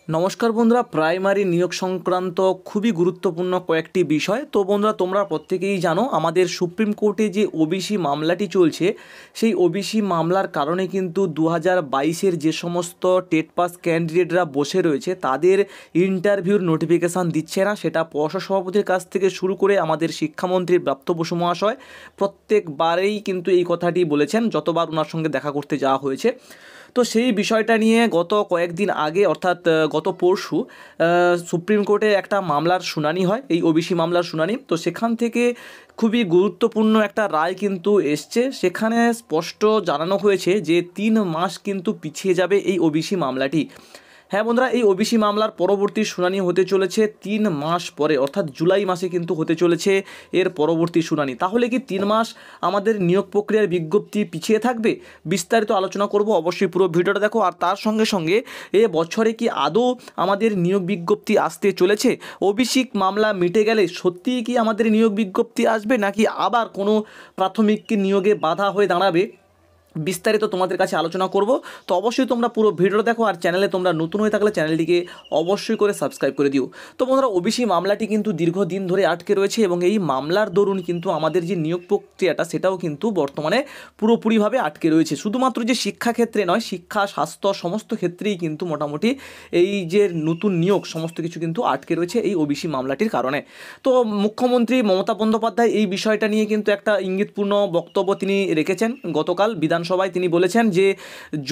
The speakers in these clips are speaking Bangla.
নমস্কার বন্ধুরা, প্রাইমারি নিয়োগ সংক্রান্ত খুবই গুরুত্বপূর্ণ কয়েকটি বিষয়। তো বন্ধুরা, তোমরা প্রত্যেকেই জানো আমাদের সুপ্রিম কোর্টে যে ওবিসি মামলাটি চলছে, সেই ওবিসি মামলার কারণে কিন্তু 2022-এর যে সমস্ত টেট পাস ক্যান্ডিডেটরা বসে রয়েছে তাদের ইন্টারভিউর নোটিফিকেশান দিচ্ছে না। সেটা পর্ষদ সভাপতির কাছ থেকে শুরু করে আমাদের শিক্ষামন্ত্রী ব্রাত্য বসু মহাশয় প্রত্যেকবারেই কিন্তু এই কথাটি বলেছেন, যতবার ওনার সঙ্গে দেখা করতে যাওয়া হয়েছে। তো সেই বিষয়টা নিয়ে গত কয়েকদিন আগে অর্থাৎ গত পরশু সুপ্রিম কোর্টে একটা মামলার শুনানি হয়, এই ওবিসি মামলার শুনানি। তো সেখান থেকে খুবই গুরুত্বপূর্ণ একটা রায় কিন্তু এসছে। সেখানে স্পষ্ট জানানো হয়েছে যে 3 মাস কিন্তু পিছিয়ে যাবে এই ওবিসি মামলাটি। হ্যাঁ বন্ধুরা, এই ওবিসি মামলার পরবর্তী শুনানি হতে চলেছে 3 মাস পরে, অর্থাৎ জুলাই মাসে কিন্তু হতে চলেছে এর পরবর্তী শুনানি। তাহলে কি 3 মাস আমাদের নিয়োগ প্রক্রিয়ার বিজ্ঞপ্তি পিছিয়ে থাকবে? বিস্তারিত আলোচনা করব, অবশ্যই পুরো ভিডিওটা দেখো। আর তার সঙ্গে সঙ্গে এ বছরে কি আদৌ আমাদের নিয়োগ বিজ্ঞপ্তি আসতে চলেছে? ওবিসি মামলা মিটে গেলে সত্যিই কি আমাদের নিয়োগ বিজ্ঞপ্তি আসবে, নাকি আবার কোনো প্রাথমিক নিয়োগে বাধা হয়ে দাঁড়াবে? বিস্তারিত তোমাদের কাছে আলোচনা করব। তো অবশ্যই তোমরা পুরো ভিডিওটা দেখো, আর চ্যানেলে তোমরা নতুন হয়ে থাকলে চ্যানেলটিকে অবশ্যই করে সাবস্ক্রাইব করে দিও। তো বন্ধুরা, ওবিসি মামলাটি কিন্তু দীর্ঘদিন ধরে আটকে রয়েছে এবং এই মামলার দরুন কিন্তু আমাদের যে নিয়োগ প্রক্রিয়াটা সেটাও কিন্তু বর্তমানে পুরোপুরিভাবে আটকে রয়েছে। শুধুমাত্র যে শিক্ষাক্ষেত্রে নয়, শিক্ষা, স্বাস্থ্য সমস্ত ক্ষেত্রেই কিন্তু মোটামুটি এই যে নতুন নিয়োগ সমস্ত কিছু কিন্তু আটকে রয়েছে এই ওবিসি মামলাটির কারণে। তো মুখ্যমন্ত্রী মমতা বন্দ্যোপাধ্যায় এই বিষয়টা নিয়ে কিন্তু একটা ইঙ্গিতপূর্ণ বক্তব্য তিনি রেখেছেন। গতকাল বিধানসভায় তিনি বলেছেন যে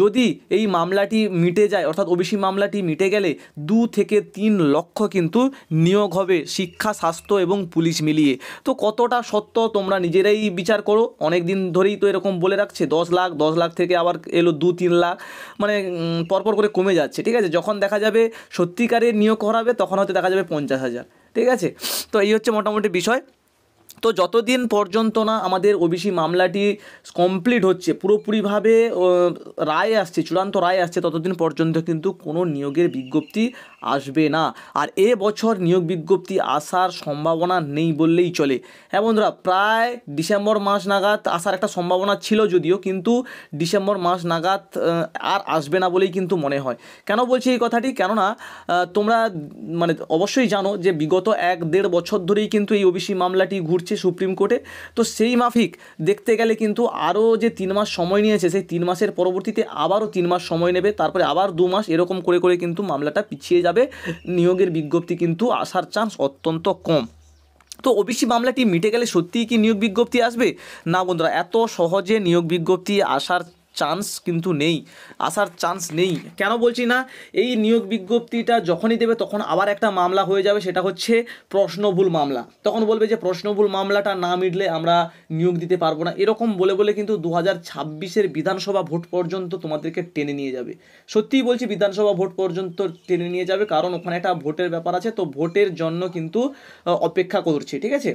যদি এই মামলাটি মিটে যায়, অর্থাৎ ওবিসি মামলাটি মিটে গেলে 2 থেকে 3 লক্ষ কিন্তু নিয়োগ হবে শিক্ষা, স্বাস্থ্য এবং পুলিশ মিলিয়ে। তো কতটা সত্য তোমরা নিজেরাই বিচার করো। অনেক দিন ধরেই তো এরকম বলে রাখছে 10 লাখ থেকে আবার এলো 2-3 লাখ, মানে পরপর করে কমে যাচ্ছে। ঠিক আছে, যখন দেখা যাবে সত্যিকারের নিয়োগ করাবে তখন হয়তো দেখা যাবে 50,000। ঠিক আছে, তো এই হচ্ছে মোটামুটি বিষয়। তো যতদিন পর্যন্ত না আমাদের ওবিসি মামলাটি কমপ্লিট হচ্ছে, পুরোপুরিভাবে রায় আসছে, চূড়ান্ত রায় আসছে, ততদিন পর্যন্ত কিন্তু কোনো নিয়োগের বিজ্ঞপ্তি আসবে না। আর এ বছর নিয়োগ বিজ্ঞপ্তি আসার সম্ভাবনা নেই বললেই চলে। হ্যাঁ বন্ধুরা, প্রায় ডিসেম্বর মাস নাগাদ আসার একটা সম্ভাবনা ছিল যদিও, কিন্তু ডিসেম্বর মাস নাগাদ আর আসবে না বলেই কিন্তু মনে হয়। কেন বলছি এই কথাটি? কেননা তোমরা মানে অবশ্যই জানো যে বিগত 1-1.5 বছর ধরেই কিন্তু এই ওবিসি মামলাটি ঘুরছে সুপ্রিম কোর্টে। তো সেই মাফিক দেখতে গেলে কিন্তু আরও যে 3 মাস সময় নিয়েছে, সেই 3 মাসের পরবর্তীতে আবারও 3 মাস সময় নেবে, তারপরে আবার 2 মাস, এরকম করে করে কিন্তু মামলাটা পিছিয়ে যাবে। নিয়োগের বিজ্ঞপ্তি কিন্তু আসার চান্স অত্যন্ত কম। তো ওবিসি মামলাটি মিটে গেলে সত্যিই কি নিয়োগ বিজ্ঞপ্তি আসবে? না বন্ধুরা, এত সহজে নিয়োগ বিজ্ঞপ্তি আসার চান্স কিন্তু নেই, আসার চান্স নেই। কেন বলছি না? এই নিয়োগ বিজ্ঞপ্তিটা যখনই দেবে তখন আবার একটা মামলা হয়ে যাবে, সেটা হচ্ছে প্রশ্নভুল মামলা। তখন বলবে যে প্রশ্নভুল মামলাটা না মিটলে আমরা নিয়োগ দিতে পারবো না, এরকম বলে বলে কিন্তু 2026-এর বিধানসভা ভোট পর্যন্ত তোমাদেরকে টেনে নিয়ে যাবে। সত্যিই বলছি, বিধানসভা ভোট পর্যন্ত টেনে নিয়ে যাবে, কারণ ওখানে একটা ভোটের ব্যাপার আছে। তো ভোটের জন্য কিন্তু অপেক্ষা করছে। ঠিক আছে,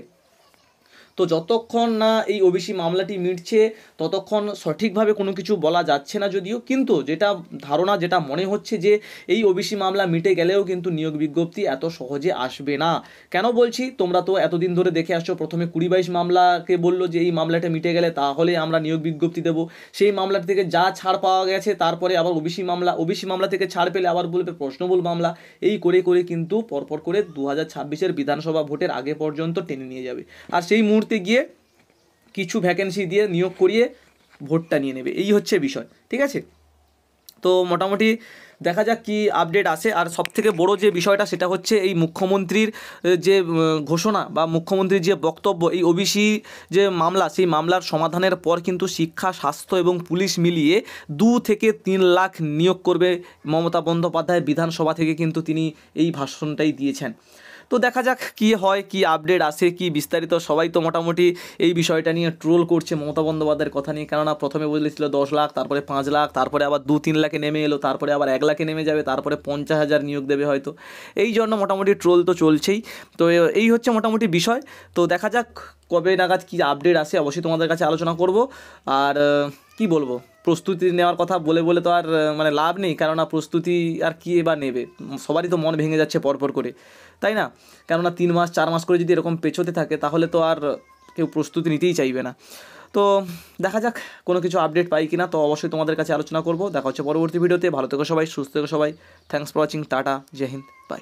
তো যতক্ষণ না এই ওবিসি মামলাটি মিটছে ততক্ষণ সঠিকভাবে কোনো কিছু বলা যাচ্ছে না যদিও, কিন্তু যেটা ধারণা, যেটা মনে হচ্ছে যে এই ওবিসি মামলা মিটে গেলেও কিন্তু নিয়োগ বিজ্ঞপ্তি এত সহজে আসবে না। কেন বলছি? তোমরা তো এতদিন ধরে দেখে আসছো, প্রথমে 20-22 মামলাকে বললো যে এই মামলাটা মিটে গেলে তাহলে আমরা নিয়োগ বিজ্ঞপ্তি দেবো। সেই মামলা থেকে যা ছাড় পাওয়া গেছে, তারপরে আবার ওবিসি মামলা থেকে ছাড় পেলে আবার বলবে প্রশ্নবুল মামলা। এই করে করে কিন্তু পরপর করে 2026-এর বিধানসভা ভোটের আগে পর্যন্ত টেনে নিয়ে যাবে। আর সেই মুহূর্তে গিয়ে কিছু ভ্যাকেন্সি দিয়ে নিয়োগ করিয়ে ভোটটা নিয়ে নেবে। এই হচ্ছে বিষয়। ঠিক আছে, তো মোটামুটি দেখা যাক কি আপডেট আসে। আর সবথেকে বড় যে বিষয়টা সেটা হচ্ছে এই মুখ্যমন্ত্রীর যে ঘোষণা বা মুখ্যমন্ত্রীর যে বক্তব্য, এই ওবিসি যে মামলা, সেই মামলার সমাধানের পর কিন্তু শিক্ষা, স্বাস্থ্য এবং পুলিশ মিলিয়ে 2 থেকে 3 লাখ নিয়োগ করবে মমতা বন্দ্যোপাধ্যায়। বিধানসভা থেকে কিন্তু তিনি এই ভাষণটাই দিয়েছেন। তো দেখা যাক কি হয়, কি আপডেট আসে, কি বিস্তারিত। সবাই তো মোটামুটি এই বিষয়টা নিয়ে ট্রোল করছে মমতা বন্দ্যোপাধ্যায়ের কথা নিয়ে, কেননা প্রথমে বলেছিল 10 লাখ, তারপরে 5 লাখ, তারপরে আবার 2-3 লাখে নেমে এলো, তারপরে আবার 1 লাখে নেমে যাবে, তারপরে 50,000 নিয়োগ দেবে হয়তো। এই জন্য মোটামুটি ট্রোল তো চলছেই। তো এই হচ্ছে মোটামুটি বিষয়। তো দেখা যাক কবে নাগাদ কী আপডেট আসে, অবশ্যই তোমাদের কাছে আলোচনা করব। আর কি বলবো, প্রস্তুতি নেওয়ার কথা বলে বলে তো আর মানে লাভ নেই, কেননা প্রস্তুতি আর কি এবার নেবে? সবারই তো মন ভেঙে যাচ্ছে পরপর করে, তাই না? কেননা 3 মাস 4 মাস করে যদি এরকম পেছোতে থাকে তাহলে তো আর কেউ প্রস্তুতি নিতেই চাইবে না। তো দেখা যাক কোনো কিছু আপডেট পাই কি না, তো অবশ্যই তোমাদের কাছে আলোচনা করব। দেখা হচ্ছে পরবর্তী ভিডিওতে। ভালো থেকো সবাই, সুস্থ থেকো সবাই। Thanks for watching. Tata, Jai Hind, by.